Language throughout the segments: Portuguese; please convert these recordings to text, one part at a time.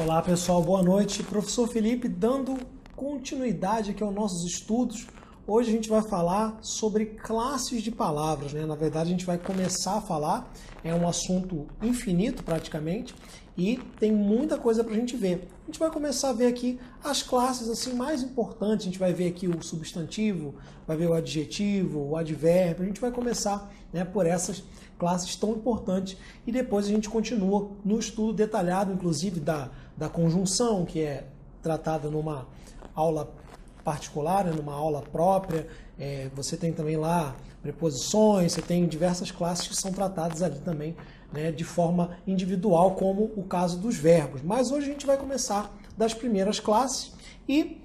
Olá pessoal, boa noite. Professor Felipe dando continuidade aqui aos nossos estudos. Hoje a gente vai falar sobre classes de palavras, né? Na verdade a gente vai começar a falar, é um assunto infinito praticamente e tem muita coisa para a gente ver. A gente vai começar a ver aqui as classes assim mais importantes, a gente vai ver aqui o substantivo, vai ver o adjetivo, o advérbio, a gente vai começar, né, por essas classes tão importantes e depois a gente continua no estudo detalhado, inclusive da conjunção, que é tratada numa aula particular, né, numa aula própria. Você tem também lá preposições, você tem diversas classes que são tratadas ali também, né, de forma individual, como o caso dos verbos. Mas hoje a gente vai começar das primeiras classes e,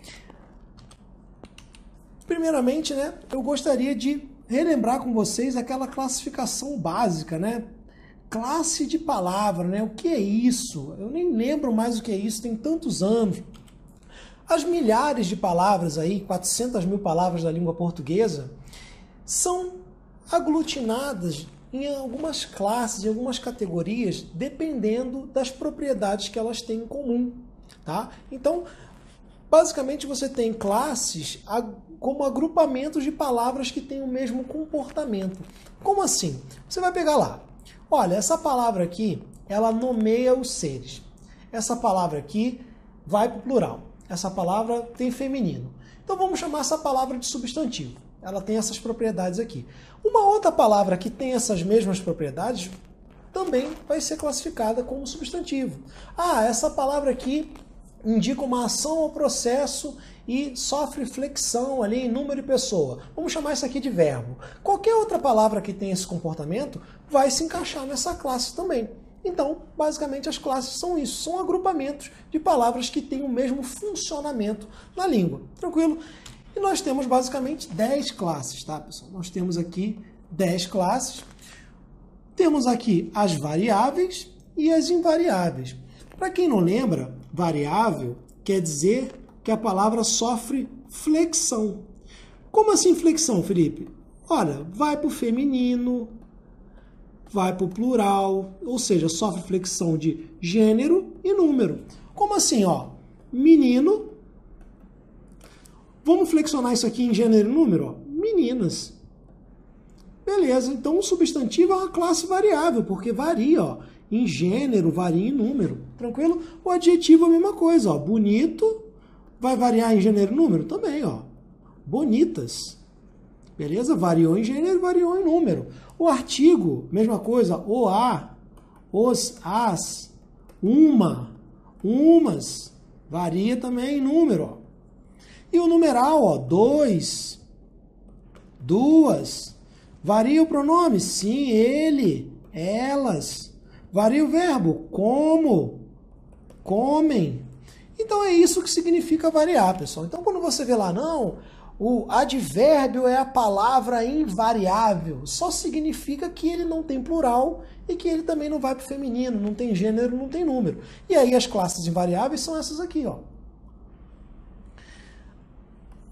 primeiramente, né, eu gostaria de relembrar com vocês aquela classificação básica, né? Classe de palavra, né? O que é isso? Eu nem lembro mais o que é isso, tem tantos anos. As milhares de palavras aí, 400 mil palavras da língua portuguesa, são aglutinadas em algumas classes, em algumas categorias, dependendo das propriedades que elas têm em comum, tá? Então, basicamente você tem classes como agrupamentos de palavras que têm o mesmo comportamento. Como assim? Você vai pegar lá, olha, essa palavra aqui, ela nomeia os seres. Essa palavra aqui vai para o plural. Essa palavra tem feminino. Então vamos chamar essa palavra de substantivo. Ela tem essas propriedades aqui. Uma outra palavra que tem essas mesmas propriedades também vai ser classificada como substantivo. Ah, essa palavra aqui indica uma ação ou processo e sofre flexão ali em número e pessoa. Vamos chamar isso aqui de verbo. Qualquer outra palavra que tenha esse comportamento vai se encaixar nessa classe também. Então, basicamente, as classes são isso, são agrupamentos de palavras que têm o mesmo funcionamento na língua. Tranquilo? E nós temos basicamente 10 classes, tá, pessoal? Nós temos aqui 10 classes. Temos aqui as variáveis e as invariáveis. Para quem não lembra, variável quer dizer que a palavra sofre flexão. Como assim flexão, Felipe? Olha, vai para o feminino, vai para o plural, ou seja, sofre flexão de gênero e número. Como assim, ó? Menino. Vamos flexionar isso aqui em gênero e número? Ó. Meninas. Beleza, então o substantivo é uma classe variável, porque varia, ó, em gênero, varia em número. Tranquilo? O adjetivo é a mesma coisa, ó. Bonito vai variar em gênero e número? Também, ó. Bonitas. Beleza? Variou em gênero, variou em número. O artigo, mesma coisa, o, a, os, as, uma, umas, varia também em número, ó. E o numeral, ó, dois, duas. Varia o pronome? Sim, ele, elas. Varia o verbo? Como, comem. Então é isso que significa variar, pessoal. Então quando você vê lá, não, o advérbio é a palavra invariável, só significa que ele não tem plural e que ele também não vai para o feminino, não tem gênero, não tem número. E aí as classes invariáveis são essas aqui, ó.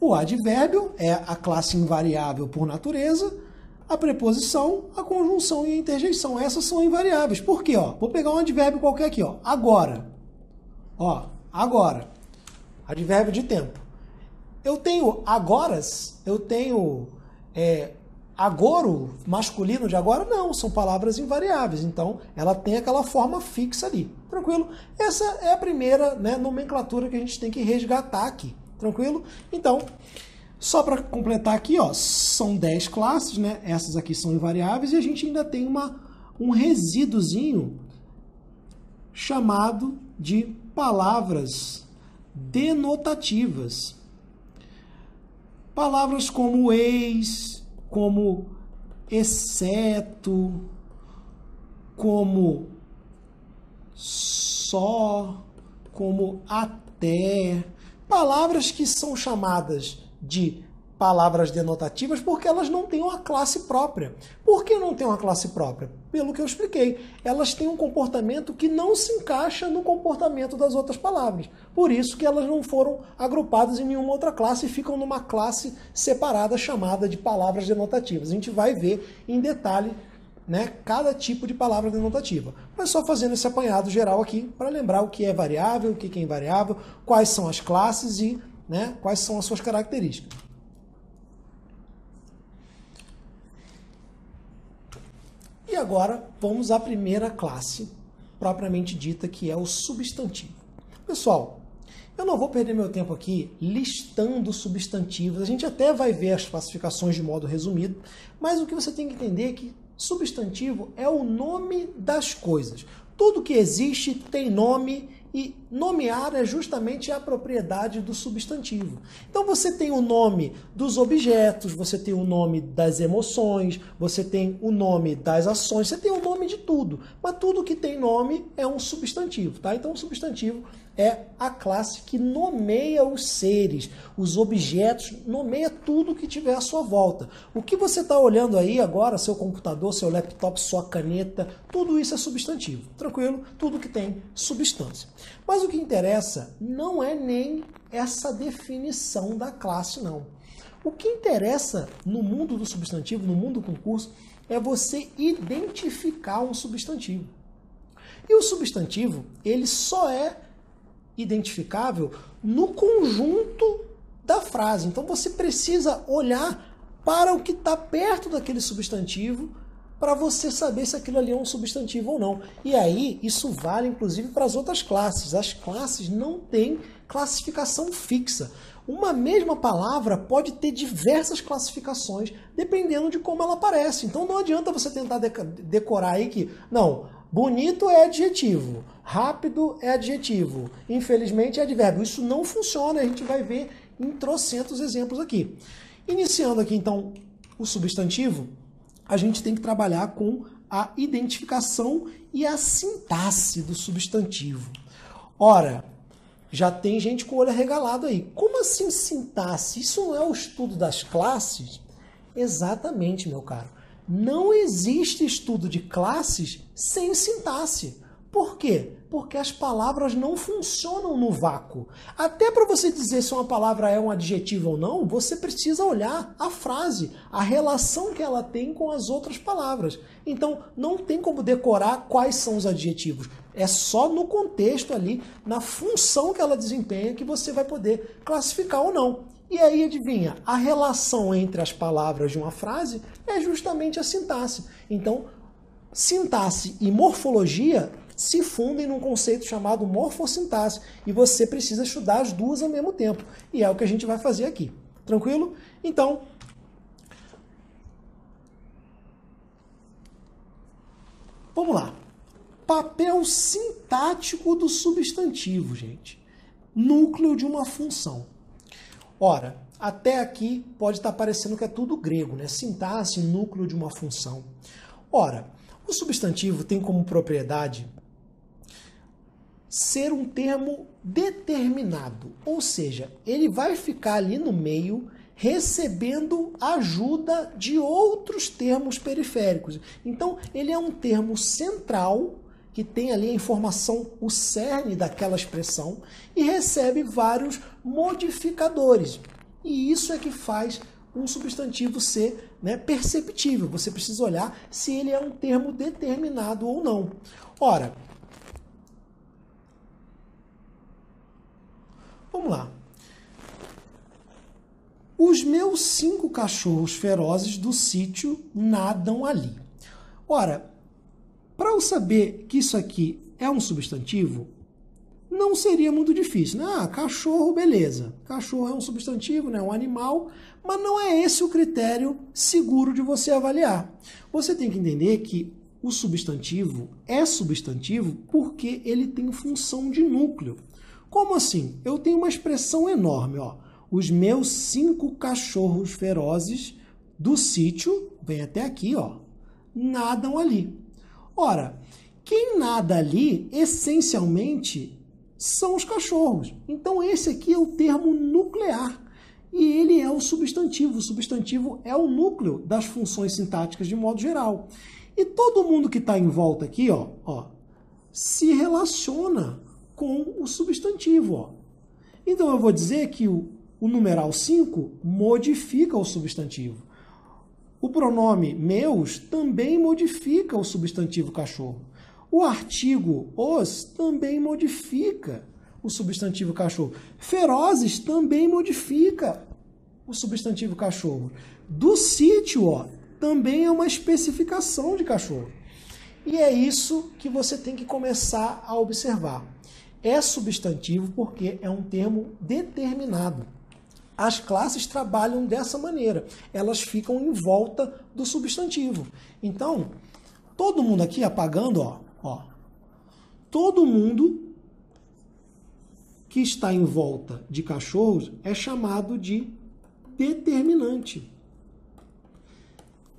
O advérbio é a classe invariável por natureza, a preposição, a conjunção e a interjeição. Essas são invariáveis. Por quê? Ó, vou pegar um advérbio qualquer aqui, ó. Agora. Ó, agora. Advérbio de tempo. Eu tenho agoras, eu tenho agoro, masculino de agora? Não, são palavras invariáveis. Então, ela tem aquela forma fixa ali. Tranquilo? Essa é a primeira, né, nomenclatura que a gente tem que resgatar aqui. Tranquilo? Então, só para completar aqui, ó, são 10 classes, né? Essas aqui são invariáveis e a gente ainda tem um resíduozinho chamado de palavras denotativas. Palavras como eis, como exceto, como só, como até. Palavras que são chamadas de palavras denotativas porque elas não têm uma classe própria. Por que não tem uma classe própria? Pelo que eu expliquei. Elas têm um comportamento que não se encaixa no comportamento das outras palavras. Por isso que elas não foram agrupadas em nenhuma outra classe e ficam numa classe separada chamada de palavras denotativas. A gente vai ver em detalhe né, cada tipo de palavra denotativa. Mas só fazendo esse apanhado geral aqui para lembrar o que é variável, o que é invariável, quais são as classes e, né, quais são as suas características. E agora vamos à primeira classe propriamente dita, que é o substantivo. Pessoal, eu não vou perder meu tempo aqui listando substantivos. A gente até vai ver as classificações de modo resumido, mas o que você tem que entender é que substantivo é o nome das coisas. Tudo que existe tem nome e nomear é justamente a propriedade do substantivo. Então você tem o nome dos objetos, você tem o nome das emoções, você tem o nome das ações, você tem o nome de tudo. Mas tudo que tem nome é um substantivo, tá? Então o substantivo é a classe que nomeia os seres, os objetos, nomeia tudo que tiver à sua volta. O que você está olhando aí agora, seu computador, seu laptop, sua caneta, tudo isso é substantivo, tranquilo? Tudo que tem substância. Mas o que interessa não é nem essa definição da classe, não. O que interessa no mundo do substantivo, no mundo do concurso, é você identificar um substantivo. E o substantivo, ele só é identificável no conjunto da frase. Então você precisa olhar para o que está perto daquele substantivo para você saber se aquilo ali é um substantivo ou não. E aí, isso vale inclusive para as outras classes. As classes não têm classificação fixa. Uma mesma palavra pode ter diversas classificações, dependendo de como ela aparece. Então não adianta você tentar decorar aí que, não, bonito é adjetivo, rápido é adjetivo, infelizmente é advérbio. Isso não funciona, a gente vai ver em trocentos exemplos aqui. Iniciando aqui, então, o substantivo, a gente tem que trabalhar com a identificação e a sintaxe do substantivo. Ora, já tem gente com o olho arregalado aí. Como assim sintaxe? Isso não é o estudo das classes? Exatamente, meu caro. Não existe estudo de classes sem sintaxe. Por quê? Porque as palavras não funcionam no vácuo. Até para você dizer se uma palavra é um adjetivo ou não, você precisa olhar a frase, a relação que ela tem com as outras palavras. Então, não tem como decorar quais são os adjetivos. É só no contexto ali, na função que ela desempenha, que você vai poder classificar ou não. E aí, adivinha, a relação entre as palavras de uma frase é justamente a sintaxe. Então, sintaxe e morfologia se fundem num conceito chamado morfossintaxe. E você precisa estudar as duas ao mesmo tempo. E é o que a gente vai fazer aqui. Tranquilo? Então, vamos lá. Papel sintático do substantivo, gente. Núcleo de uma função. Ora, até aqui pode estar parecendo que é tudo grego, né? Sintaxe, núcleo de uma função. Ora, o substantivo tem como propriedade ser um termo determinado, ou seja, ele vai ficar ali no meio recebendo ajuda de outros termos periféricos. Então, ele é um termo central que tem ali a informação, o cerne daquela expressão e recebe vários modificadores. E isso é que faz um substantivo ser, né, perceptível. Você precisa olhar se ele é um termo determinado ou não. Ora, vamos lá. Os meus 5 cachorros ferozes do sítio nadam ali. Ora, para eu saber que isso aqui é um substantivo, não seria muito difícil, né? Ah, cachorro, beleza. Cachorro é um substantivo, né? Um animal, mas não é esse o critério seguro de você avaliar. Você tem que entender que o substantivo é substantivo porque ele tem função de núcleo. Como assim? Eu tenho uma expressão enorme, ó. Os meus 5 cachorros ferozes do sítio, vem até aqui, ó, nadam ali. Ora, quem nada ali, essencialmente, são os cachorros. Então, esse aqui é o termo nuclear. E ele é o substantivo. O substantivo é o núcleo das funções sintáticas de modo geral. E todo mundo que está em volta aqui, ó, se relaciona com o substantivo. Ó. Então, eu vou dizer que o numeral 5 modifica o substantivo. O pronome meus também modifica o substantivo cachorro. O artigo os também modifica o substantivo cachorro. Ferozes também modifica o substantivo cachorro. Do sítio, ó, também é uma especificação de cachorro. E é isso que você tem que começar a observar. É substantivo porque é um termo determinado. As classes trabalham dessa maneira. Elas ficam em volta do substantivo. Então, todo mundo aqui apagando, ó, todo mundo que está em volta de cachorros é chamado de determinante.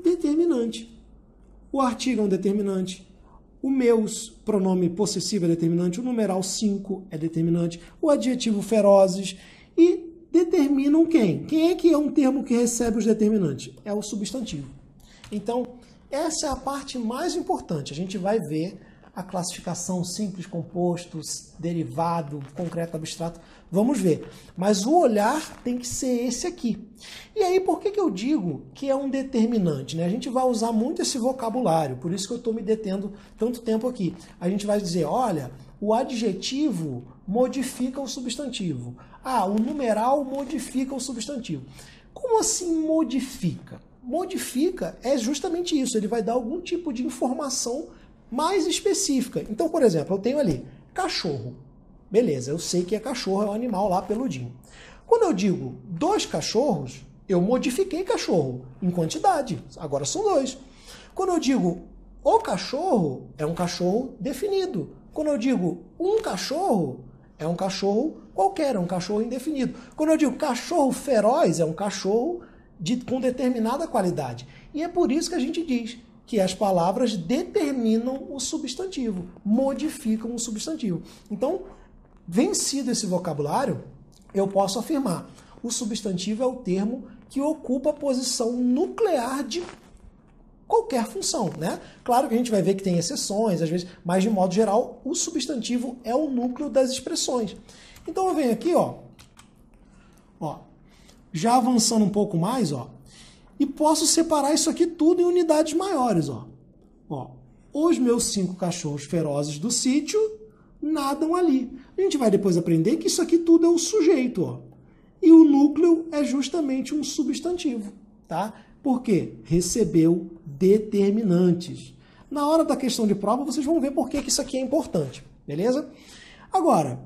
Determinante. O artigo é um determinante. O meus, pronome possessivo, é determinante. O numeral 5 é determinante. O adjetivo ferozes. E determinam quem? Quem é que é um termo que recebe os determinantes? É o substantivo. Então, essa é a parte mais importante. A gente vai ver a classificação simples, compostos, derivado, concreto, abstrato. Vamos ver. Mas o olhar tem que ser esse aqui. E aí, por que eu digo que é um determinante, né? A gente vai usar muito esse vocabulário, por isso que eu estou me detendo tanto tempo aqui. A gente vai dizer, olha, o adjetivo modifica o substantivo. Ah, o numeral modifica o substantivo. Como assim modifica? Modifica é justamente isso, ele vai dar algum tipo de informação mais específica. Então, por exemplo, eu tenho ali cachorro. Beleza, eu sei que é cachorro, é um animal lá peludinho. Quando eu digo 2 cachorros, eu modifiquei cachorro em quantidade. Agora são 2. Quando eu digo o cachorro, é um cachorro definido. Quando eu digo um cachorro, é um cachorro qualquer, é um cachorro indefinido. Quando eu digo cachorro feroz, é um cachorro com determinada qualidade. E é por isso que a gente diz que as palavras determinam o substantivo, modificam o substantivo. Então, vencido esse vocabulário, eu posso afirmar, o substantivo é o termo que ocupa a posição nuclear de qualquer função, né? Claro que a gente vai ver que tem exceções, às vezes, mas de modo geral, o substantivo é o núcleo das expressões. Então eu venho aqui, ó, já avançando um pouco mais, ó, e posso separar isso aqui tudo em unidades maiores, ó. Os meus 5 cachorros ferozes do sítio nadam ali. A gente vai depois aprender que isso aqui tudo é o sujeito, ó. E o núcleo é justamente um substantivo, tá? Por quê? Recebeu determinantes. Na hora da questão de prova, vocês vão ver por que isso aqui é importante, beleza? Agora,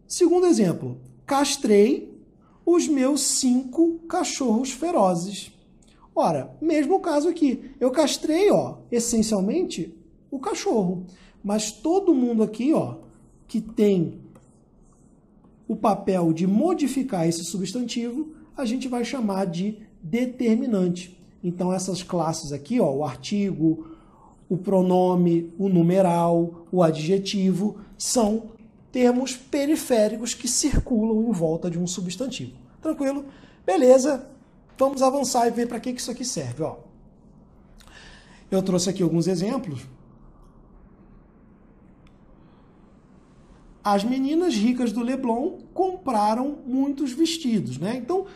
segundo exemplo, castrei os meus 5 cachorros ferozes. Ora, mesmo caso aqui, eu castrei, ó, essencialmente, o cachorro. Mas todo mundo aqui, ó, que tem o papel de modificar esse substantivo, a gente vai chamar de determinante. Então, essas classes aqui, ó, o artigo, o pronome, o numeral, o adjetivo, são termos periféricos que circulam em volta de um substantivo. Tranquilo? Beleza? Vamos avançar e ver para que isso aqui serve. Ó. Eu trouxe aqui alguns exemplos. As meninas ricas do Leblon compraram muitos vestidos, né? Então,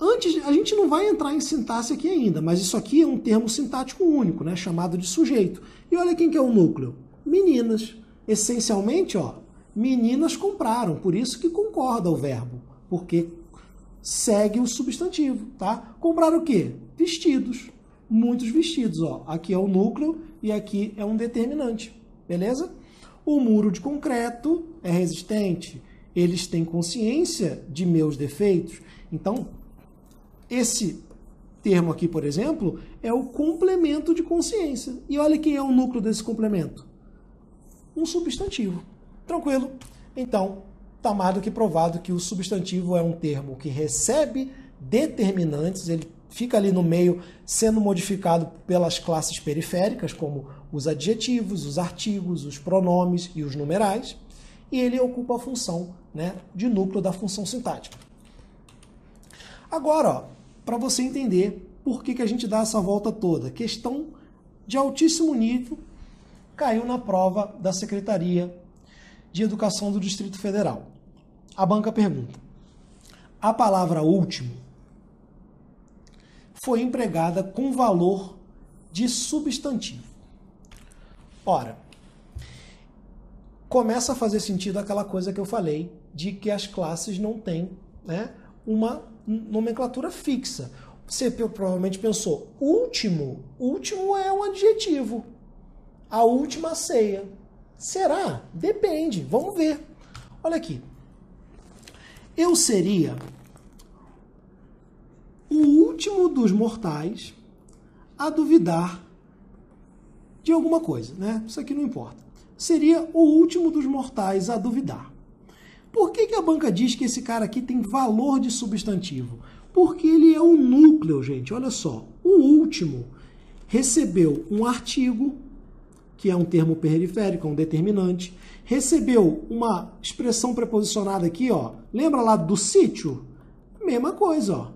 antes, a gente não vai entrar em sintaxe aqui ainda, mas isso aqui é um termo sintático único, né? Chamado de sujeito. E olha quem que é o núcleo. Meninas. Essencialmente, ó, meninas compraram, por isso que concorda o verbo, porque segue o substantivo, tá? Compraram o quê? Vestidos. Muitos vestidos, ó. Aqui é o núcleo e aqui é um determinante, beleza? O muro de concreto é resistente. Eles têm consciência de meus defeitos. Então, esse termo aqui, por exemplo, é o complemento de consciência. E olha quem é o núcleo desse complemento. Um substantivo. Tranquilo? Então, está mais do que provado que o substantivo é um termo que recebe determinantes, ele fica ali no meio sendo modificado pelas classes periféricas, como os adjetivos, os artigos, os pronomes e os numerais, e ele ocupa a função, né, de núcleo da função sintática. Agora, para você entender por que a gente dá essa volta toda, questão de altíssimo nível, caiu na prova da Secretaria de Educação do Distrito Federal. A banca pergunta: a palavra último foi empregada com valor de substantivo. Ora, começa a fazer sentido aquela coisa que eu falei, de que as classes não têm, né, uma nomenclatura fixa. Você provavelmente pensou, último é um adjetivo. A última ceia. Será? Depende, vamos ver. Olha aqui. Eu seria o último dos mortais a duvidar de alguma coisa, né? Isso aqui não importa. Seria o último dos mortais a duvidar. Por que a banca diz que esse cara aqui tem valor de substantivo? Porque ele é o núcleo, gente. Olha só. O último recebeu um artigo, que é um termo periférico, um determinante. Recebeu uma expressão preposicionada aqui, ó. Lembra lá do sítio? Mesma coisa, ó.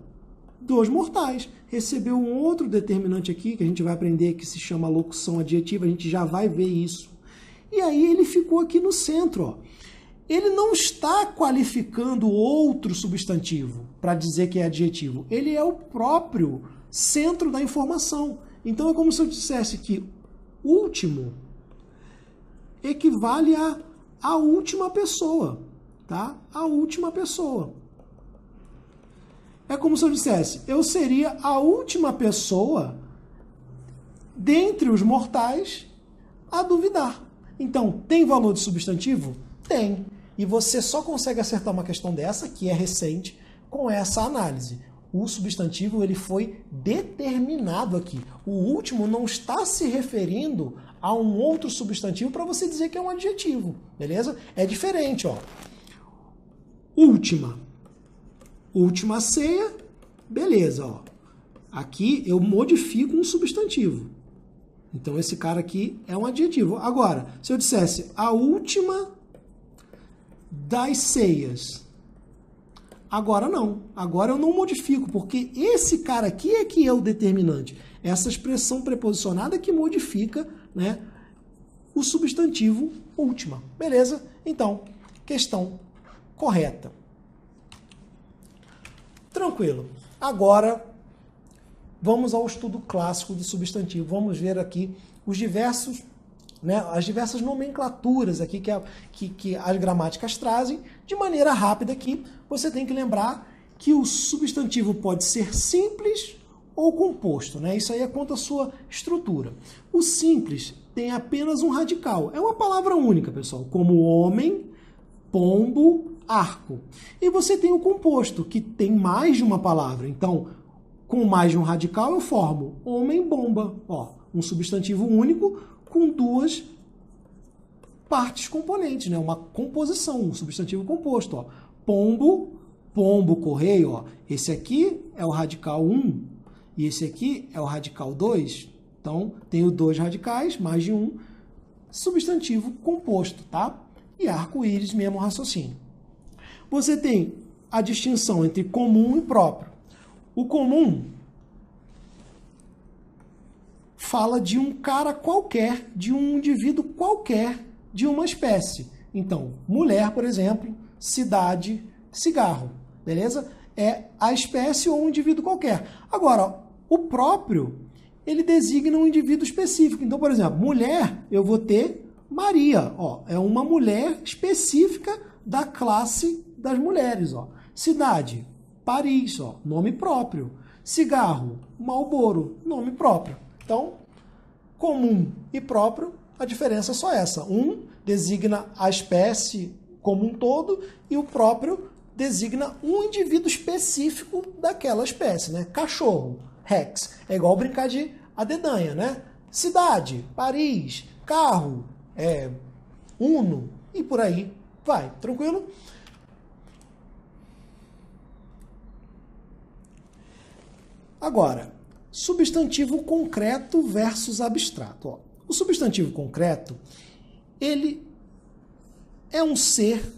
Dos mortais. Recebeu um outro determinante aqui, que a gente vai aprender, que se chama locução adjetiva. A gente já vai ver isso. E aí ele ficou aqui no centro, ó. Ele não está qualificando outro substantivo para dizer que é adjetivo. Ele é o próprio centro da informação. Então é como se eu dissesse que último equivale a última pessoa, tá? A última pessoa. É como se eu dissesse, eu seria a última pessoa dentre os mortais a duvidar. Então, tem valor de substantivo? Tem. E você só consegue acertar uma questão dessa, que é recente, com essa análise. O substantivo ele foi determinado aqui. O último não está se referindo a um outro substantivo para você dizer que é um adjetivo, beleza? É diferente, ó. Última. Última ceia, beleza, ó. Aqui eu modifico um substantivo. Então esse cara aqui é um adjetivo. Agora, se eu dissesse a última das ceias, agora não. Agora eu não modifico, porque esse cara aqui é que é o determinante. Essa expressão preposicionada que modifica, né, o substantivo última. Beleza? Então, questão correta. Tranquilo. Agora, vamos ao estudo clássico do substantivo. Vamos ver aqui os diversos, né, as diversas nomenclaturas aqui que as gramáticas trazem. De maneira rápida aqui, você tem que lembrar que o substantivo pode ser simples ou composto, né? Isso aí é quanto à sua estrutura. O simples tem apenas um radical. É uma palavra única, pessoal, como homem, pombo, arco. E você tem o composto, que tem mais de uma palavra. Então, com mais de um radical, eu formo homem-bomba. Ó, um substantivo único com duas partes componentes, né? Uma composição, um substantivo composto. Ó. Pombo, pombo-correio. Ó. Esse aqui é o radical 1 e esse aqui é o radical 2. Então, tenho dois radicais, mais de um, substantivo composto, tá? E arco-íris, mesmo raciocínio. Você tem a distinção entre comum e próprio. O comum fala de um cara qualquer, de um indivíduo qualquer, de uma espécie. Então, mulher, por exemplo, cidade, cigarro, beleza? É a espécie ou um indivíduo qualquer. Agora, o próprio, ele designa um indivíduo específico. Então, por exemplo, mulher, eu vou ter Maria. Ó, é uma mulher específica da classe das mulheres. Ó. Cidade, Paris, ó, nome próprio. Cigarro, Marlboro, nome próprio. Então, comum e próprio, a diferença é só essa. Um designa a espécie como um todo e o próprio designa um indivíduo específico daquela espécie, né? Cachorro, Rex, é igual brincar de adedanha, né? Cidade, Paris, carro, Uno e por aí vai. Tranquilo? Agora, substantivo concreto versus abstrato. Ó, o substantivo concreto, ele é um ser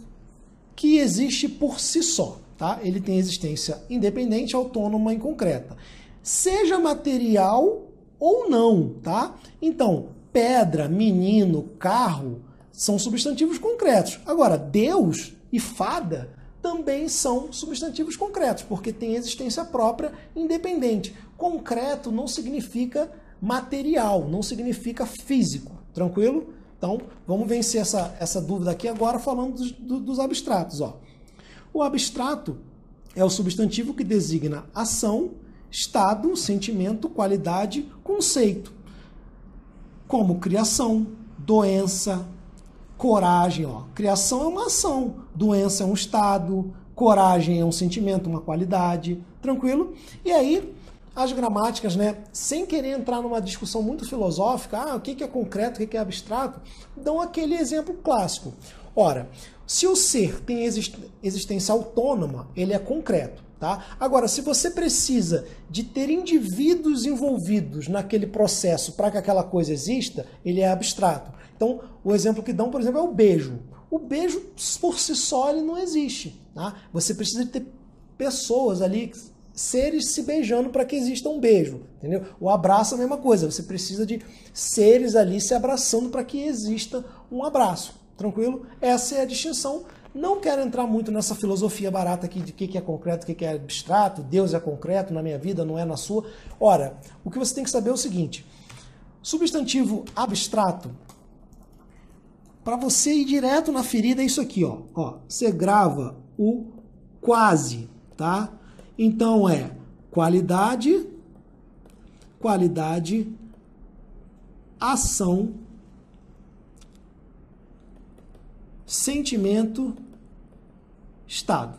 que existe por si só, tá? Ele tem existência independente, autônoma e concreta. Seja material ou não, tá? Então, pedra, menino, carro, são substantivos concretos. Agora, Deus e fada também são substantivos concretos, porque têm existência própria independente. Concreto não significa material, não significa físico, tranquilo? Então, vamos vencer essa dúvida aqui agora falando dos abstratos. Ó. O abstrato é o substantivo que designa ação, estado, sentimento, qualidade, conceito, como criação, doença, coragem. Ó. Criação é uma ação, doença é um estado, coragem é um sentimento, uma qualidade, tranquilo? E aí, as gramáticas, né, sem querer entrar numa discussão muito filosófica, o que é concreto, o que é abstrato, dão aquele exemplo clássico. Ora, se o ser tem existência autônoma, ele é concreto. Tá? Agora, se você precisa de ter indivíduos envolvidos naquele processo para que aquela coisa exista, ele é abstrato. Então, o exemplo que dão, por exemplo, é o beijo. O beijo, por si só, ele não existe. Tá? Você precisa de ter pessoas ali, seres se beijando para que exista um beijo. Entendeu? O abraço é a mesma coisa. Você precisa de seres ali se abraçando para que exista um abraço. Tranquilo? Essa é a distinção. Não quero entrar muito nessa filosofia barata aqui de o que é concreto, o que é abstrato, Deus é concreto na minha vida, não é na sua. Ora, o que você tem que saber é o seguinte, substantivo abstrato, para você ir direto na ferida é isso aqui, ó. Você grava o quase, tá? Então é qualidade, ação, sentimento, estado.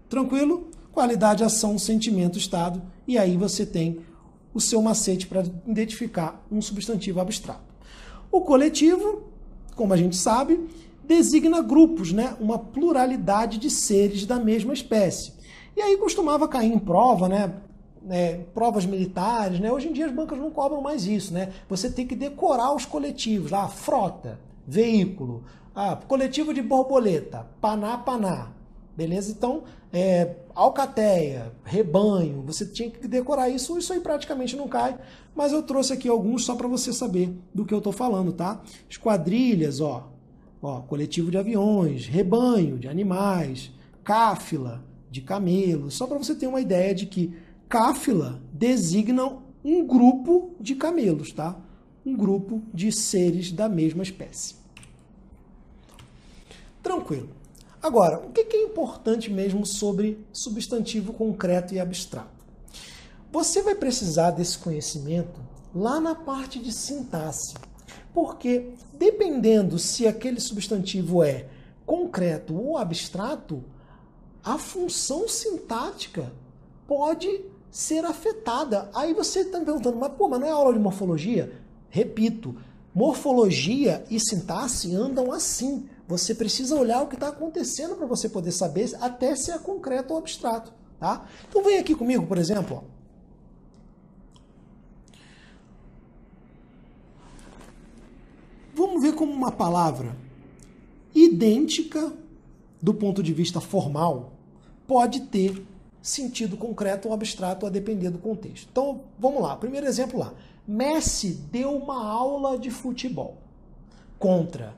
Tranquilo? Qualidade, ação, sentimento, estado. E aí você tem o seu macete para identificar um substantivo abstrato. O coletivo, como a gente sabe, designa grupos, né? Uma pluralidade de seres da mesma espécie. E aí costumava cair em prova, né? Provas militares, né? Hoje em dia as bancas não cobram mais isso, né? Você tem que decorar os coletivos, lá, frota, veículo, coletivo de borboleta, paná, beleza? Então, alcateia, rebanho, você tinha que decorar isso aí praticamente não cai, mas eu trouxe aqui alguns só para você saber do que eu estou falando, tá? Esquadrilhas, coletivo de aviões, rebanho de animais, cáfila de camelos, só para você ter uma ideia de que cáfila designa um grupo de camelos, tá? Um grupo de seres da mesma espécie. Tranquilo. Agora, o que é importante mesmo sobre substantivo concreto e abstrato? Você vai precisar desse conhecimento lá na parte de sintaxe, porque dependendo se aquele substantivo é concreto ou abstrato, a função sintática pode ser afetada. Aí você está me perguntando, mas não é aula de morfologia? Repito, morfologia e sintaxe andam assim. Você precisa olhar o que está acontecendo para você poder saber até se é concreto ou abstrato. Tá? Então vem aqui comigo, por exemplo. Vamos ver como uma palavra idêntica do ponto de vista formal pode ter sentido concreto ou abstrato a depender do contexto. Então vamos lá, primeiro exemplo lá. Messi deu uma aula de futebol. Contra.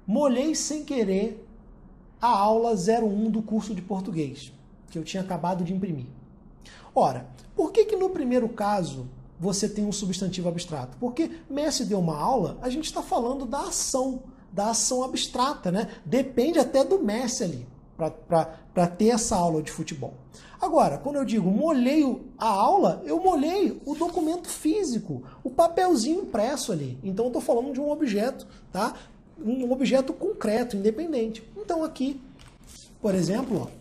Molhei sem querer a aula 01 do curso de português, que eu tinha acabado de imprimir. Ora, por que no primeiro caso você tem um substantivo abstrato? Porque Messi deu uma aula, a gente está falando da ação abstrata, né? Depende até do Messi ali, para ter essa aula de futebol. Agora, quando eu digo molhei a aula, eu molhei o documento físico, o papelzinho impresso ali. Então eu estou falando de um objeto, tá? Um objeto concreto, independente. Então aqui, por exemplo,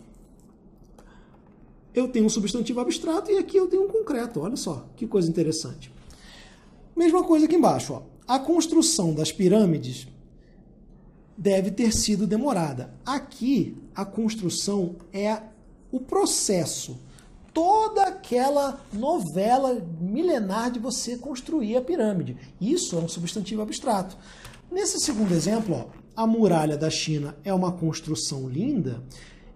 eu tenho um substantivo abstrato e aqui eu tenho um concreto. Olha só, que coisa interessante. Mesma coisa aqui embaixo. A construção das pirâmides deve ter sido demorada. Aqui, a construção é o processo. Toda aquela novela milenar de você construir a pirâmide. Isso é um substantivo abstrato. Nesse segundo exemplo, a muralha da China é uma construção linda.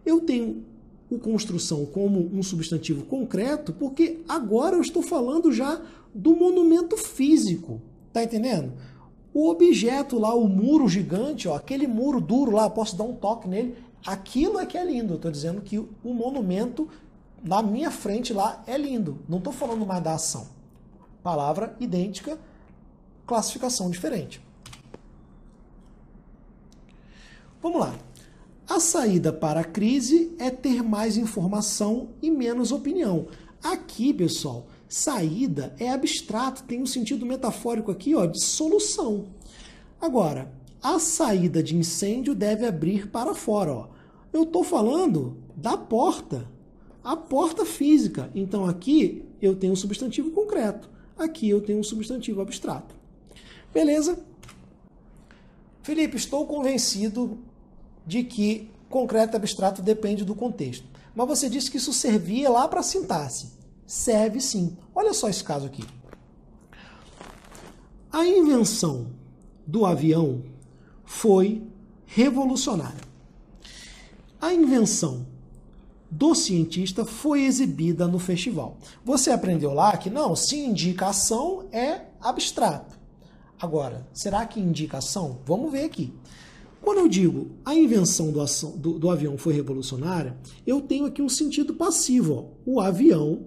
Eu tenho a construção como um substantivo concreto, porque agora eu estou falando já do monumento físico. Tá entendendo? O objeto lá, o muro gigante, aquele muro duro lá, posso dar um toque nele, aquilo é que é lindo. Eu estou dizendo que o monumento na minha frente lá é lindo. Não estou falando mais da ação. Palavra idêntica, classificação diferente. Vamos lá. A saída para a crise é ter mais informação e menos opinião. Aqui, pessoal, saída é abstrato, tem um sentido metafórico aqui, ó, de solução. Agora, a saída de incêndio deve abrir para fora, ó. Eu estou falando da porta, a porta física. Então aqui eu tenho um substantivo concreto, aqui eu tenho um substantivo abstrato. Beleza? Felipe, estou convencido de que concreto e abstrato depende do contexto. Mas você disse que isso servia lá para a sintaxe. Serve sim. Olha só esse caso aqui. A invenção do avião foi revolucionária. A invenção do cientista foi exibida no festival. Você aprendeu lá que não, se indicação é abstrato. Agora, será que indicação? Vamos ver aqui. Quando eu digo a invenção do avião foi revolucionária, eu tenho aqui um sentido passivo. Ó. O avião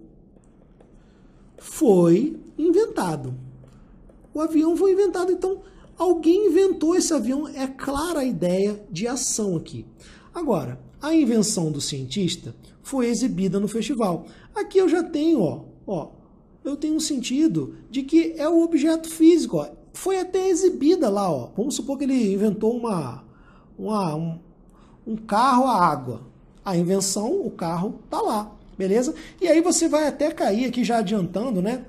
foi inventado. O avião foi inventado, então alguém inventou esse avião. É clara a ideia de ação aqui. Agora, a invenção do cientista foi exibida no festival. Aqui eu já tenho, eu tenho um sentido de que é o objeto físico. Ó. Foi até exibida lá. Ó. Vamos supor que ele inventou um carro a água. A invenção, o carro está lá, beleza? E aí você vai até cair, aqui já adiantando, né?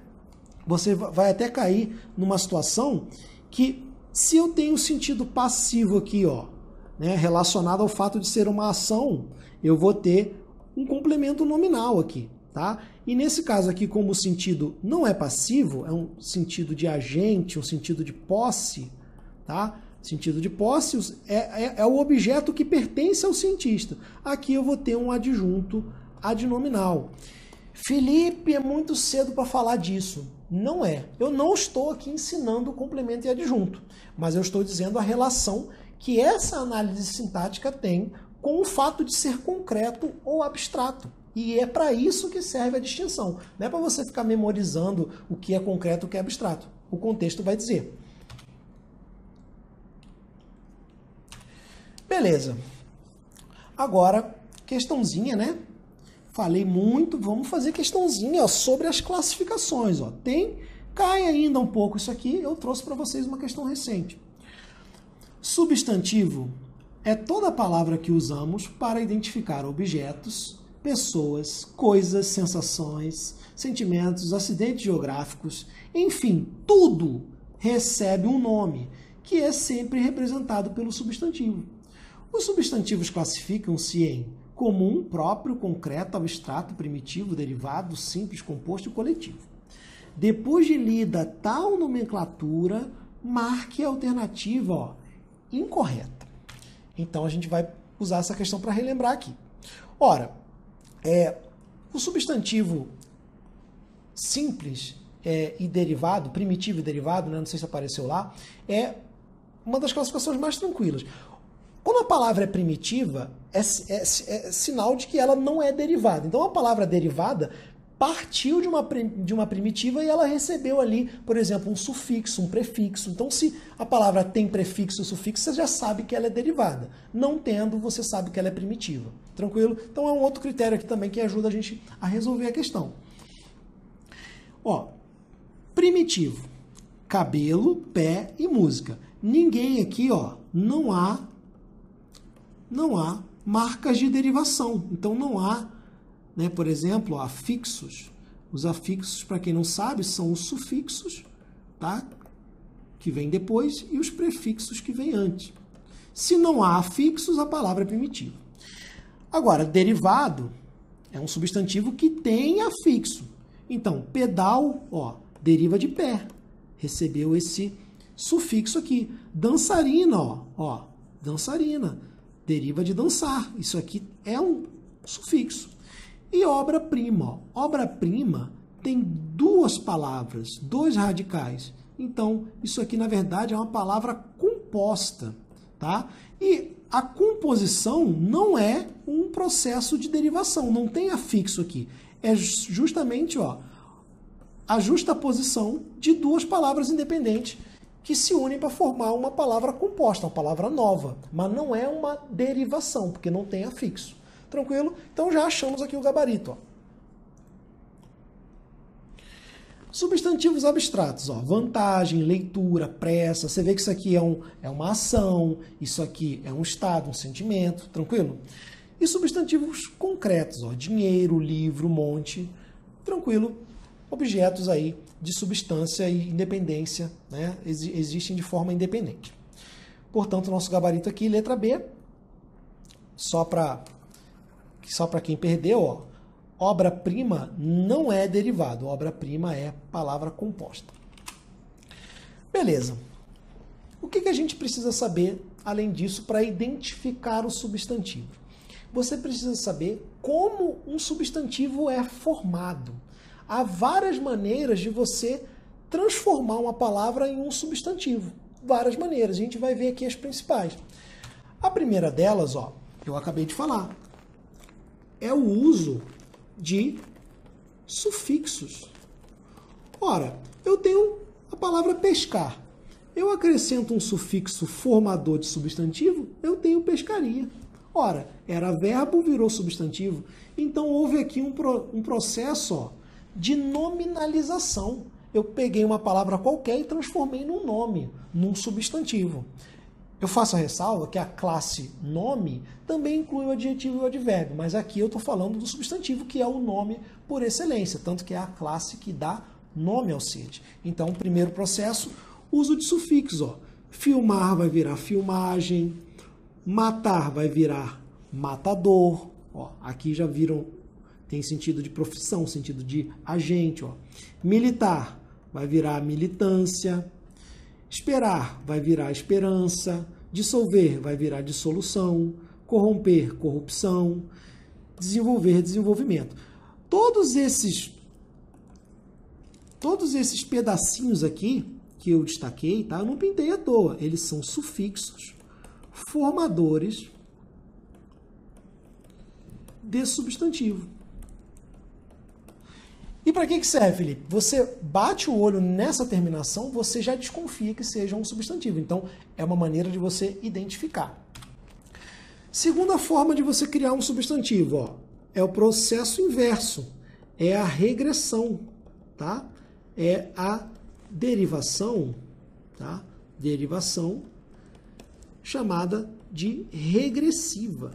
Você vai até cair numa situação que, se eu tenho sentido passivo aqui, ó, né, relacionado ao fato de ser uma ação, eu vou ter um complemento nominal aqui, tá? E nesse caso aqui, como o sentido não é passivo, é um sentido de agente, um sentido de posse, tá? Sentido de posse é o objeto que pertence ao cientista. Aqui eu vou ter um adjunto adnominal. Felipe, é muito cedo para falar disso. Não é. Eu não estou aqui ensinando complemento e adjunto, mas eu estou dizendo a relação que essa análise sintática tem com o fato de ser concreto ou abstrato. E é para isso que serve a distinção. Não é para você ficar memorizando o que é concreto e o que é abstrato. O contexto vai dizer. Beleza. Agora, questãozinha, né? Falei muito, vamos fazer questãozinha, ó, sobre as classificações. Ó. Cai ainda um pouco isso aqui, eu trouxe para vocês uma questão recente. Substantivo é toda palavra que usamos para identificar objetos, pessoas, coisas, sensações, sentimentos, acidentes geográficos, enfim, tudo recebe um nome, que é sempre representado pelo substantivo. Os substantivos classificam-se em comum, próprio, concreto, abstrato, primitivo, derivado, simples, composto e coletivo. Depois de lida tal nomenclatura, marque a alternativa, ó, incorreta. Então a gente vai usar essa questão para relembrar aqui. Ora, o substantivo simples e derivado, primitivo e derivado, né, não sei se apareceu lá, é uma das classificações mais tranquilas. Quando a palavra é primitiva, é sinal de que ela não é derivada. Então, a palavra derivada partiu de uma primitiva e ela recebeu ali, por exemplo, um sufixo, um prefixo. Então, se a palavra tem prefixo ou sufixo, você já sabe que ela é derivada. Não tendo, você sabe que ela é primitiva. Tranquilo? Então, é um outro critério aqui também que ajuda a gente a resolver a questão. Ó, primitivo. Cabelo, pé e música. Ninguém aqui, ó, não há marcas de derivação. Então não há, né, por exemplo, afixos. Os afixos, para quem não sabe, são os sufixos, tá? Que vem depois e os prefixos que vêm antes. Se não há afixos, a palavra é primitiva. Agora, derivado é um substantivo que tem afixo. Então, pedal, ó, deriva de pé. Recebeu esse sufixo aqui. Dançarina, ó, dançarina. Deriva de dançar. Isso aqui é um sufixo. E obra-prima. Obra-prima tem duas palavras, dois radicais. Então, isso aqui, na verdade, é uma palavra composta. Tá? E a composição não é um processo de derivação, não tem afixo aqui. É justamente, ó, a justaposição de duas palavras independentes que se unem para formar uma palavra composta, uma palavra nova. Mas não é uma derivação, porque não tem afixo. Tranquilo? Então já achamos aqui o gabarito, ó. Substantivos abstratos, ó, vantagem, leitura, pressa. Você vê que isso aqui é uma ação, isso aqui é um estado, um sentimento, tranquilo? E substantivos concretos, ó, dinheiro, livro, monte, tranquilo? Objetos aí de substância e independência, né, existem de forma independente. Portanto, nosso gabarito aqui, letra B, só para quem perdeu, ó, obra-prima não é derivado, obra-prima é palavra composta. Beleza. O que a gente precisa saber, além disso, para identificar o substantivo? Você precisa saber como um substantivo é formado. Há várias maneiras de você transformar uma palavra em um substantivo. Várias maneiras. A gente vai ver aqui as principais. A primeira delas, ó, eu acabei de falar, é o uso de sufixos. Ora, eu tenho a palavra pescar. Eu acrescento um sufixo formador de substantivo, eu tenho pescaria. Ora, era verbo, virou substantivo. Então houve aqui um processo, ó, de nominalização. Eu peguei uma palavra qualquer e transformei num nome, num substantivo. Eu faço a ressalva que a classe nome também inclui o adjetivo e o advérbio, mas aqui eu estou falando do substantivo, que é o nome por excelência, tanto que é a classe que dá nome ao sede. Então, primeiro processo, uso de sufixos. Ó. Filmar vai virar filmagem, matar vai virar matador. Ó, aqui já viram, tem sentido de profissão, sentido de agente. Ó. Militar vai virar militância. Esperar vai virar esperança, dissolver vai virar dissolução, corromper, corrupção, desenvolver, desenvolvimento. Todos esses pedacinhos aqui que eu destaquei, tá? Eu não pintei à toa, eles são sufixos formadores de substantivo. E para que serve, Felipe? Você bate o olho nessa terminação, você já desconfia que seja um substantivo. Então, é uma maneira de você identificar. Segunda forma de você criar um substantivo, ó, é o processo inverso. É a regressão, tá? É a derivação, tá? Derivação chamada de regressiva.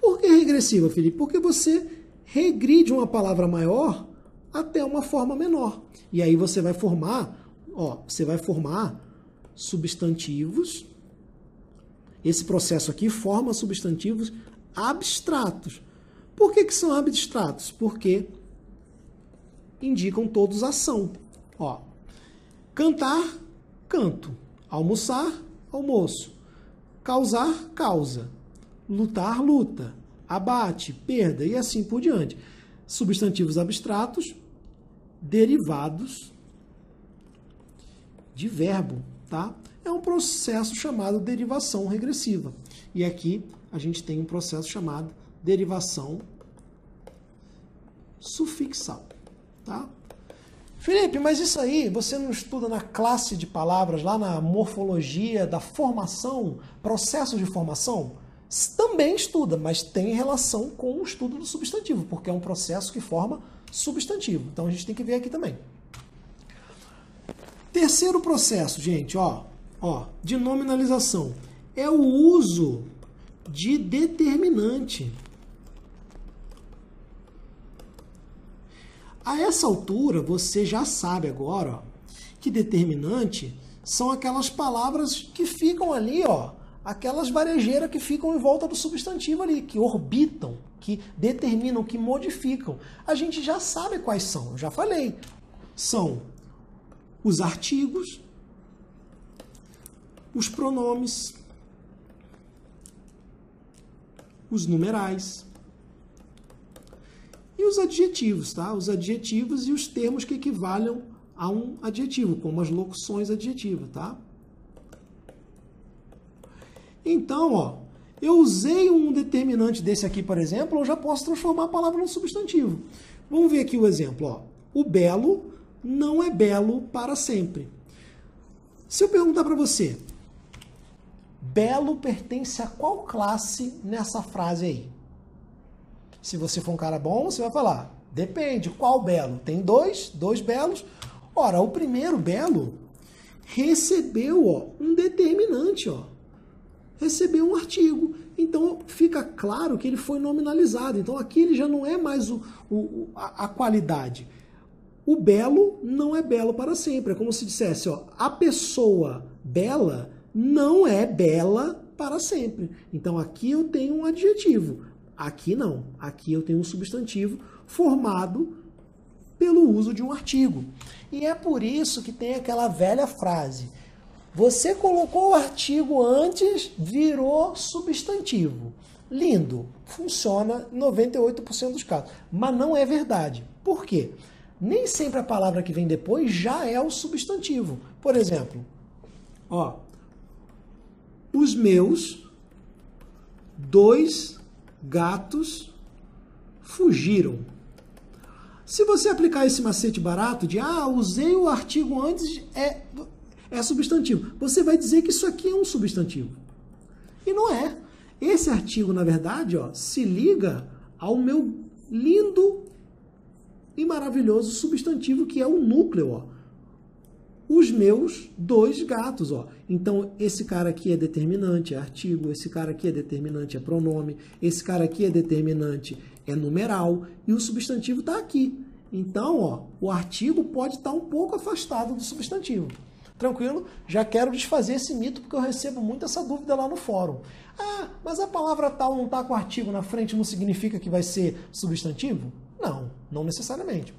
Por que regressiva, Felipe? Porque você regride uma palavra maior até uma forma menor. E aí você vai formar, ó, substantivos. Esse processo aqui forma substantivos abstratos. Por que são abstratos? Porque indicam todos ação. Ó, cantar, canto. Almoçar, almoço. Causar, causa. Lutar, luta. Abate, perda e assim por diante. Substantivos abstratos derivados de verbo, tá? É um processo chamado derivação regressiva. E aqui a gente tem um processo chamado derivação sufixal, tá? Felipe, mas isso aí você não estuda na classe de palavras, lá na morfologia da formação, processo de formação? Também estuda, mas tem relação com o estudo do substantivo, porque é um processo que forma substantivo. Então a gente tem que ver aqui também. Terceiro processo, gente, ó, de nominalização, é o uso de determinante. A essa altura, você já sabe agora, ó, que determinante são aquelas palavras que ficam ali, ó, aquelas varejeiras que ficam em volta do substantivo ali, que orbitam, que determinam, que modificam. A gente já sabe quais são, eu já falei. São os artigos, os pronomes, os numerais e os adjetivos, tá? Os adjetivos e os termos que equivalem a um adjetivo, como as locuções adjetivas, tá? Então, ó, eu usei um determinante desse aqui, por exemplo, eu já posso transformar a palavra num substantivo. Vamos ver aqui o exemplo, ó. O belo não é belo para sempre. Se eu perguntar para você, belo pertence a qual classe nessa frase aí? Se você for um cara bom, você vai falar, depende, qual belo? Tem dois belos. Ora, o primeiro belo recebeu, ó, um determinante, ó. Recebeu um artigo. Então, fica claro que ele foi nominalizado. Então, aqui ele já não é mais a qualidade. O belo não é belo para sempre. É como se dissesse, ó, a pessoa bela não é bela para sempre. Então, aqui eu tenho um adjetivo. Aqui não. Aqui eu tenho um substantivo formado pelo uso de um artigo. E é por isso que tem aquela velha frase. Você colocou o artigo antes, virou substantivo. Lindo. Funciona em 98% dos casos. Mas não é verdade. Por quê? Nem sempre a palavra que vem depois já é o substantivo. Por exemplo, ó, os meus 2 gatos fugiram. Se você aplicar esse macete barato de, usei o artigo antes, é substantivo. Você vai dizer que isso aqui é um substantivo. E não é. Esse artigo, na verdade, ó, se liga ao meu lindo e maravilhoso substantivo que é o núcleo, ó. Os meus 2 gatos, ó. Então, esse cara aqui é determinante, é artigo. Esse cara aqui é determinante, é pronome. Esse cara aqui é determinante, é numeral. E o substantivo está aqui. Então, ó, o artigo pode estar um pouco afastado do substantivo. Tranquilo? Já quero desfazer esse mito, porque eu recebo muito essa dúvida lá no fórum. Mas a palavra tal não está com o artigo na frente, não significa que vai ser substantivo? Não, não necessariamente.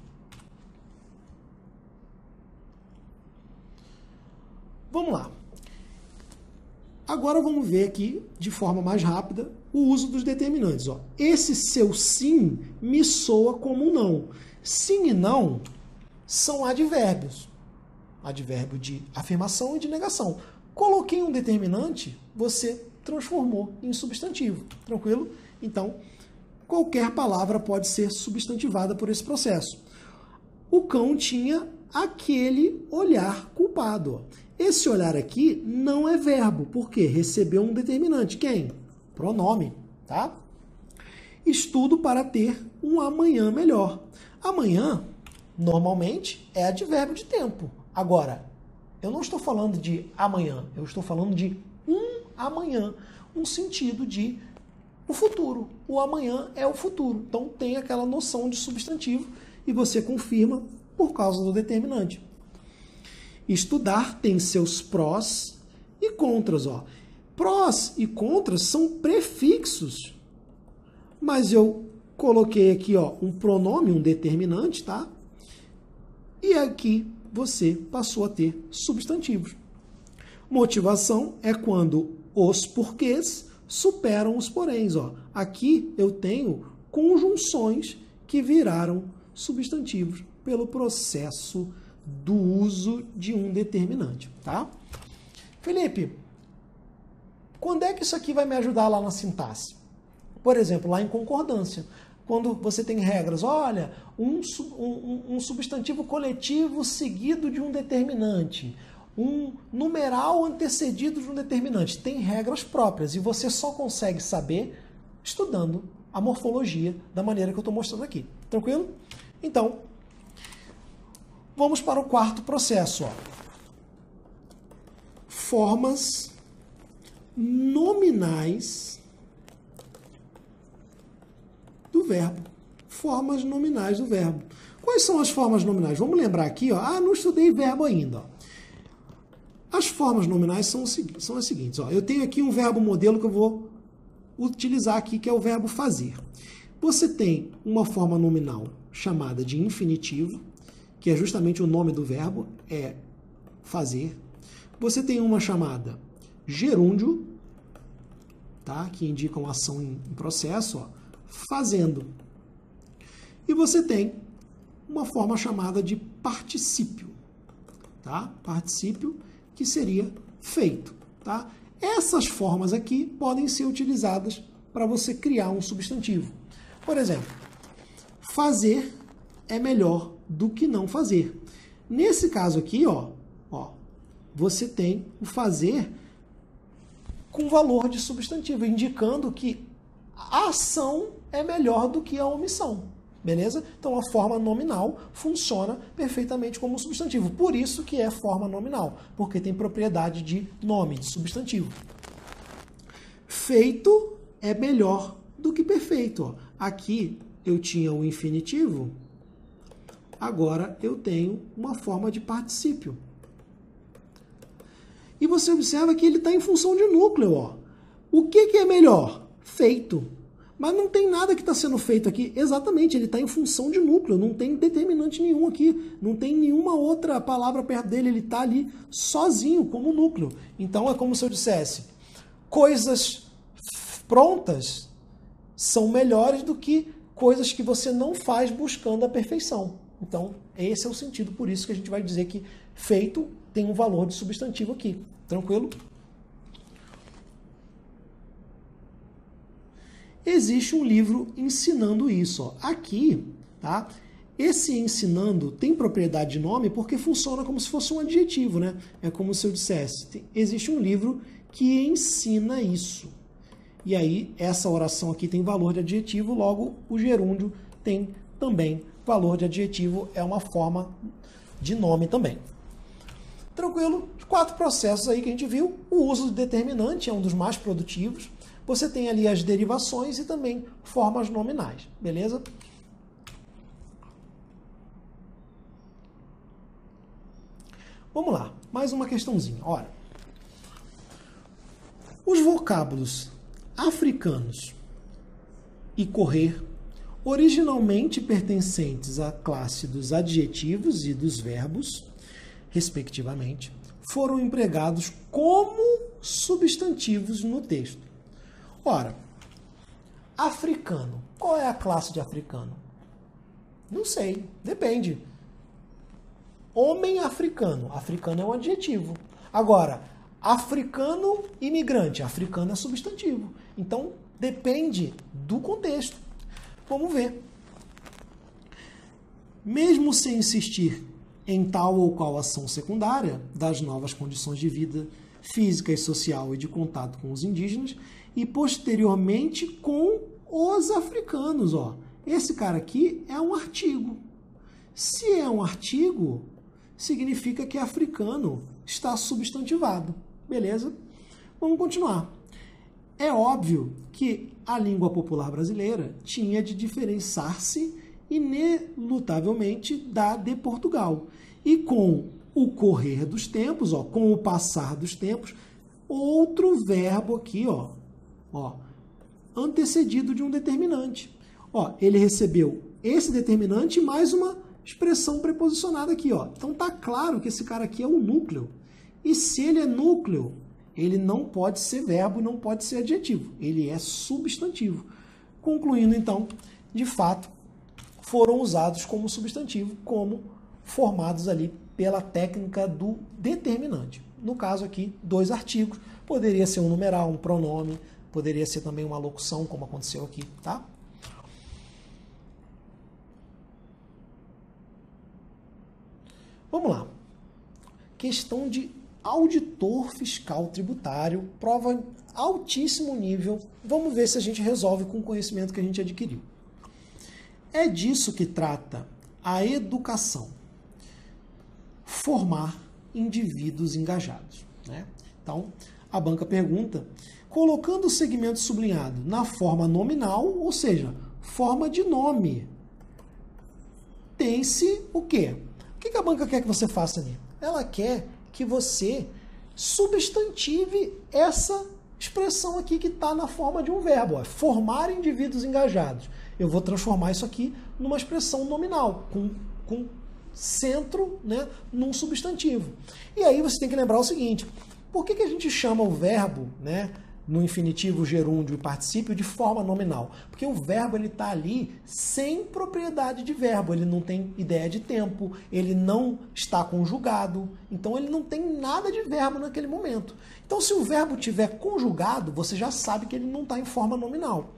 Vamos lá. Agora vamos ver aqui, de forma mais rápida, o uso dos determinantes. Ó. Esse seu sim me soa como um não. Sim e não são advérbios. Advérbio de afirmação e de negação. Coloquei um determinante, você transformou em substantivo. Tranquilo? Então, qualquer palavra pode ser substantivada por esse processo. O cão tinha aquele olhar culpado. Esse olhar aqui não é verbo, porque recebeu um determinante. Quem? Pronome, tá? Estudo para ter um amanhã melhor. Amanhã, normalmente, é advérbio de tempo. Agora, eu não estou falando de amanhã, eu estou falando de um amanhã, um sentido de o futuro. O amanhã é o futuro. Então, tem aquela noção de substantivo e você confirma por causa do determinante. Estudar tem seus prós e contras. Ó. Prós e contras são prefixos. Mas eu coloquei aqui, ó, um pronome, um determinante, tá? E aqui você passou a ter substantivos. Motivação é quando os porquês superam os poréns. Ó. Aqui eu tenho conjunções que viraram substantivos pelo processo do uso de um determinante, tá? Felipe, quando é que isso aqui vai me ajudar lá na sintaxe? Por exemplo, lá em concordância, quando você tem regras, olha, um substantivo coletivo seguido de um determinante, um numeral antecedido de um determinante, tem regras próprias e você só consegue saber estudando a morfologia da maneira que eu estou mostrando aqui. Tranquilo? Então, vamos para o quarto processo. Ó. Formas nominais do verbo. Formas nominais do verbo. Quais são as formas nominais? Vamos lembrar aqui, ó. Não estudei verbo ainda. Ó. As formas nominais são as seguintes. Ó. Eu tenho aqui um verbo modelo que eu vou utilizar aqui, que é o verbo fazer. Você tem uma forma nominal chamada de infinitivo, que é justamente o nome do verbo, é fazer. Você tem uma chamada gerúndio, tá? Que indica uma ação em processo, ó, fazendo. E você tem uma forma chamada de particípio, tá? Particípio, que seria feito, tá? Essas formas aqui podem ser utilizadas para você criar um substantivo. Por exemplo, fazer é melhor do que não fazer. Nesse caso aqui, ó, você tem o fazer com valor de substantivo, indicando que a ação é melhor do que a omissão. Beleza? Então a forma nominal funciona perfeitamente como um substantivo. Por isso que é forma nominal, porque tem propriedade de nome, de substantivo. Feito é melhor do que perfeito. Ó. Aqui eu tinha o infinitivo, agora eu tenho uma forma de particípio. E você observa que ele está em função de núcleo. Ó. O que é melhor? Feito. Mas não tem nada que está sendo feito aqui. Exatamente, ele está em função de núcleo. Não tem determinante nenhum aqui. Não tem nenhuma outra palavra perto dele. Ele está ali sozinho, como núcleo. Então é como se eu dissesse, coisas prontas são melhores do que coisas que você não faz buscando a perfeição. Então, esse é o sentido. Por isso que a gente vai dizer que feito tem um valor de substantivo aqui. Tranquilo? Existe um livro ensinando isso. Ó. Aqui, tá? Esse ensinando tem propriedade de nome porque funciona como se fosse um adjetivo, né? É como se eu dissesse, existe um livro que ensina isso. E aí, essa oração aqui tem valor de adjetivo, logo o gerúndio tem também valor de adjetivo, é uma forma de nome também. Tranquilo? 4 processos aí que a gente viu. O uso do determinante é um dos mais produtivos. Você tem ali as derivações e também formas nominais, beleza? Vamos lá, mais uma questãozinha. Ora, os vocábulos africanos e correr, originalmente pertencentes à classe dos adjetivos e dos verbos, respectivamente, foram empregados como substantivos no texto. Ora, africano. Qual é a classe de africano? Não sei, depende. Homem africano. Africano é um adjetivo. Agora, africano imigrante. Africano é substantivo. Então, depende do contexto. Vamos ver. Mesmo sem insistir em tal ou qual ação secundária das novas condições de vida física e social e de contato com os indígenas, e posteriormente com os africanos. Ó. Esse cara aqui é um artigo. Se é um artigo, significa que africano está substantivado. Beleza? Vamos continuar. É óbvio que a língua popular brasileira tinha de diferenciar-se inelutavelmente da de Portugal. E com o correr dos tempos, ó, com o passar dos tempos, outro verbo aqui, ó, antecedido de um determinante. Ó, ele recebeu esse determinante mais uma expressão preposicionada aqui. Ó. Então tá claro que esse cara aqui é um núcleo. E se ele é núcleo, ele não pode ser verbo, não pode ser adjetivo. Ele é substantivo. Concluindo, então, de fato, foram usados como substantivo, como formados ali pela técnica do determinante. No caso aqui, 2 artigos. Poderia ser um numeral, um pronome, poderia ser também uma locução, como aconteceu aqui, tá? Vamos lá. Questão de auditor fiscal tributário, prova altíssimo nível. Vamos ver se a gente resolve com o conhecimento que a gente adquiriu. É disso que trata a educação. Formar indivíduos engajados. Né? Então, a banca pergunta, colocando o segmento sublinhado na forma nominal, ou seja, forma de nome, tem-se o quê? O que a banca quer que você faça ali? Ela quer que você substantive essa expressão aqui que está na forma de um verbo, ó, formar indivíduos engajados. Eu vou transformar isso aqui numa expressão nominal, com centro, né, num substantivo. E aí você tem que lembrar o seguinte, por que a gente chama o verbo, né, no infinitivo, gerúndio e particípio de forma nominal. Porque o verbo está ali sem propriedade de verbo, ele não tem ideia de tempo, ele não está conjugado, então ele não tem nada de verbo naquele momento. Então se o verbo tiver conjugado, você já sabe que ele não está em forma nominal.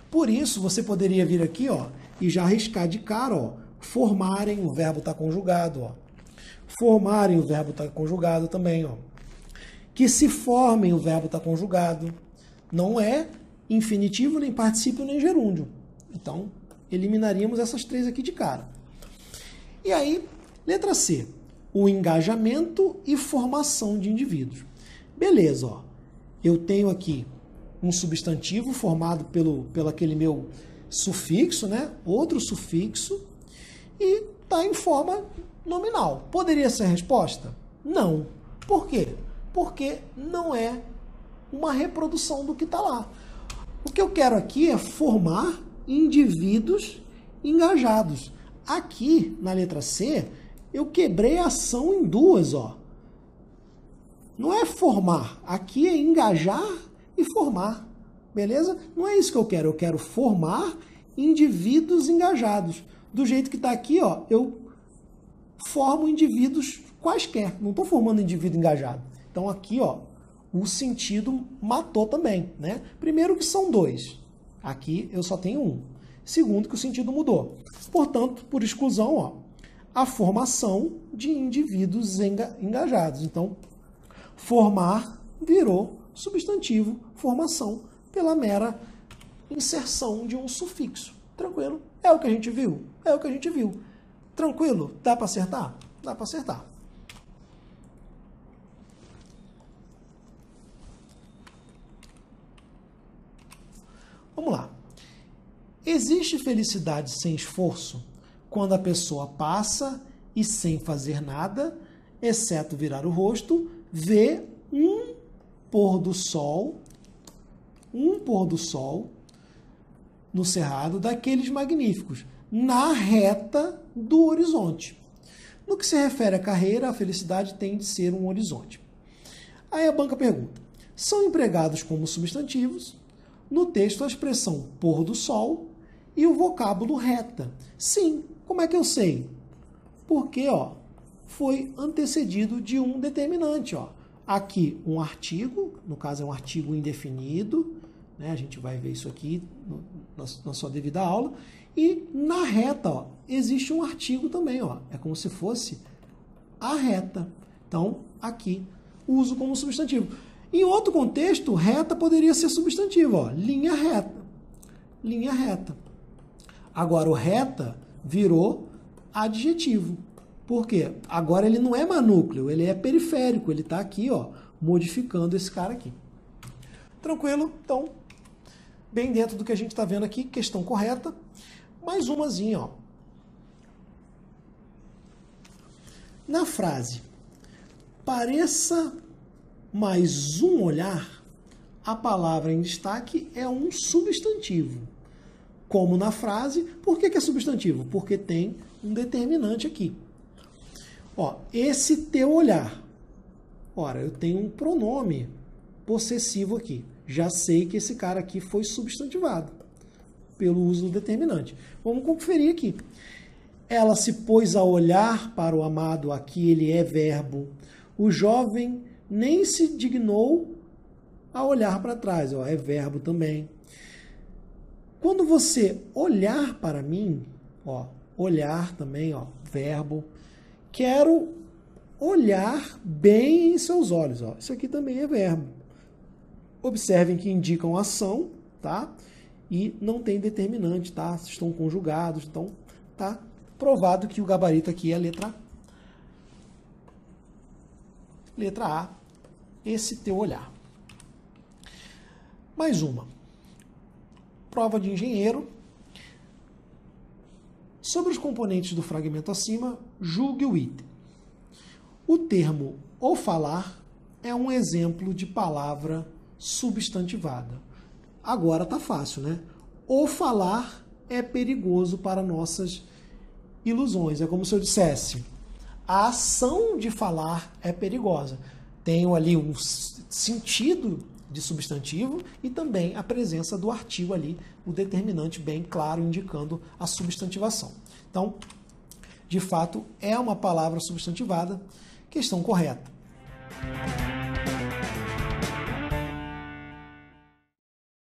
Por isso, você poderia vir aqui, ó, e já arriscar de cara, ó, formarem, o verbo está conjugado, ó. Formarem, o verbo está conjugado também, ó. Que se formem, o verbo está conjugado. Não é infinitivo, nem particípio, nem gerúndio. Então, eliminaríamos essas três aqui de cara. E aí, letra C. O engajamento e formação de indivíduos. Beleza, ó. Eu tenho aqui um substantivo formado pelo aquele meu sufixo, né? Outro sufixo. E está em forma nominal. Poderia ser a resposta? Não. Por quê? Porque não é uma reprodução do que está lá. O que eu quero aqui é formar indivíduos engajados. Aqui, na letra C, eu quebrei a ação em duas, ó. Não é formar, aqui é engajar e formar, beleza? Não é isso que eu quero formar indivíduos engajados. Do jeito que está aqui, ó, eu formo indivíduos quaisquer, não estou formando indivíduo engajado. Então aqui, ó, o sentido matou também, né? Primeiro que são dois, aqui eu só tenho um. Segundo que o sentido mudou. Portanto, por exclusão, ó, a formação de indivíduos engajados. Então, formar virou substantivo formação pela mera inserção de um sufixo. Tranquilo? É o que a gente viu? É o que a gente viu. Tranquilo? Dá para acertar? Dá para acertar. Vamos lá. Existe felicidade sem esforço quando a pessoa passa e sem fazer nada, exceto virar o rosto, vê um pôr do sol no cerrado daqueles magníficos, na reta do horizonte. No que se refere à carreira, a felicidade tem de ser um horizonte. Aí a banca pergunta, são empregados como substantivos, no texto a expressão pôr do sol e o vocábulo reta. Sim, como é que eu sei? Porque, ó, foi antecedido de um determinante, ó. Aqui um artigo, no caso é um artigo indefinido, né? A gente vai ver isso aqui na sua devida aula. E na reta, ó, existe um artigo também, ó. É como se fosse a reta. Então, aqui, uso como substantivo. Em outro contexto, reta poderia ser substantivo, ó. Linha reta. Linha reta. Agora, o reta virou adjetivo. Por quê? Agora ele não é manúcleo, ele é periférico. Ele está aqui, ó, modificando esse cara aqui. Tranquilo? Então, bem dentro do que a gente está vendo aqui, questão correta. Mais umazinha, ó. Na frase, pareça mais um olhar, a palavra em destaque é um substantivo. Como na frase, por que é substantivo? Porque tem um determinante aqui. Ó, esse teu olhar. Ora, eu tenho um pronome possessivo aqui. Já sei que esse cara aqui foi substantivado pelo uso do determinante. Vamos conferir aqui. Ela se pôs a olhar para o amado, aqui ele é verbo. O jovem nem se dignou a olhar para trás, ó, é verbo também. Quando você olhar para mim, ó, olhar também, ó, verbo. Quero olhar bem em seus olhos, ó. Isso aqui também é verbo. Observem que indicam ação, tá? E não tem determinante, tá? Estão conjugados, então tá provado que o gabarito aqui é a letra A, esse teu olhar. Mais uma. Prova de engenheiro. Sobre os componentes do fragmento acima, julgue o item. O termo o falar é um exemplo de palavra substantivada. Agora tá fácil, né? O falar é perigoso para nossas ilusões. É como se eu dissesse, a ação de falar é perigosa. Tenho ali um sentido de substantivo e também a presença do artigo ali, o determinante bem claro indicando a substantivação. Então, de fato, é uma palavra substantivada, questão correta.